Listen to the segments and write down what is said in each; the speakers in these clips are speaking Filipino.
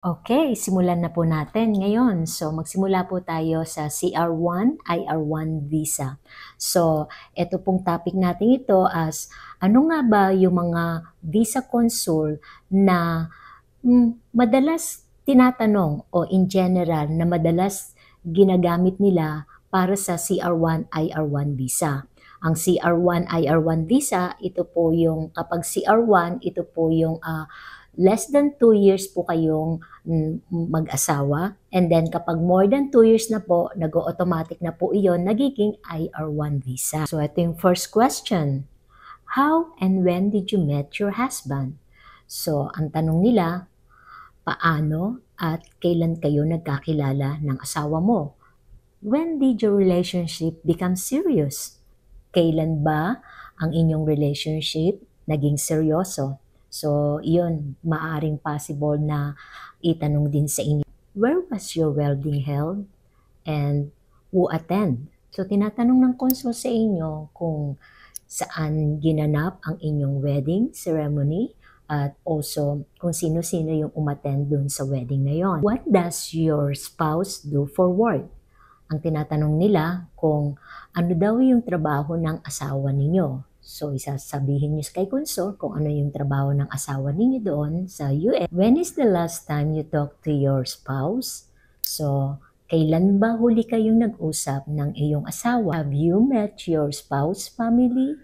Okay, simulan na po natin ngayon. So, magsimula po tayo sa CR1, IR1 visa. So, ito pong topic natin ito as ano nga ba yung mga visa consul na madalas tinatanong o in general na madalas ginagamit nila para sa CR1, IR1 visa. Ang CR1, IR1 visa, ito po yung kapag CR1, ito po yung less than 2 years po kayong mag-asawa. And then kapag more than 2 years na po, nag-automatic na po iyon, nagiging IR1 visa. So ito yung first question. How and when did you met your husband? So ang tanong nila, paano at kailan kayo nagkakilala ng asawa mo? When did your relationship become serious? Kailan ba ang inyong relationship naging seryoso? So, yun, maaring possible na itanong din sa inyo. Where was your wedding held? And who attend? So, tinatanong ng consul sa inyo kung saan ginanap ang inyong wedding ceremony at also kung sino-sino yung umattend dun sa wedding na yon. What does your spouse do for work? Ang tinatanong nila kung ano daw yung trabaho ng asawa ninyo. So, isasabihin niyo kay Consul kung ano yung trabaho ng asawa ninyo doon sa US. When is the last time you talked to your spouse? So, kailan ba huli kayong nag-usap ng iyong asawa? Have you met your spouse family?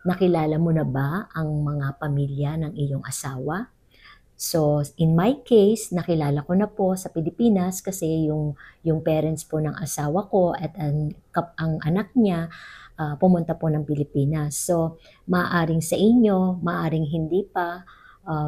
Nakilala mo na ba ang mga pamilya ng iyong asawa? So, in my case, nakilala ko na po sa Pilipinas kasi yung parents po ng asawa ko at ang anak niya pumunta po ng Pilipinas. So, maaring sa inyo, maaring hindi pa.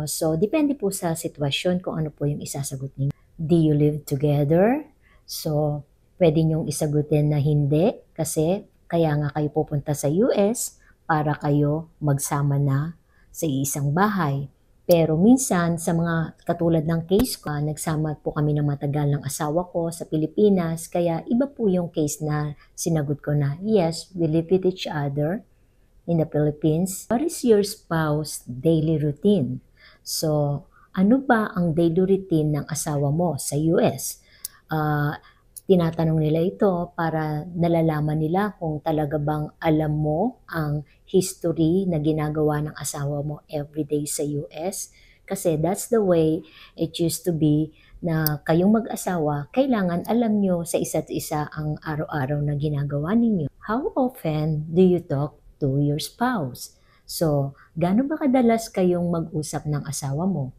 So, depende po sa sitwasyon kung ano po yung isasagot niyo. Do you live together? So, pwede niyong isagutin na hindi kasi kaya nga kayo pupunta sa US para kayo magsama na sa isang bahay. Pero minsan, sa mga katulad ng case ko, nagsama po kami ng matagal ng asawa ko sa Pilipinas, kaya iba po yung case na sinagot ko na, yes, we live with each other in the Philippines. What is your spouse daily routine? So, ano ba ang daily routine ng asawa mo sa US? Tinatanong nila ito para nalalaman nila kung talaga bang alam mo ang history na ginagawa ng asawa mo everyday sa US. Kasi that's the way it used to be na kayong mag-asawa, kailangan alam nyo sa isa't isa ang araw-araw na ginagawa ninyo. How often do you talk to your spouse? So, gaano ba kadalas kayong mag-usap ng asawa mo?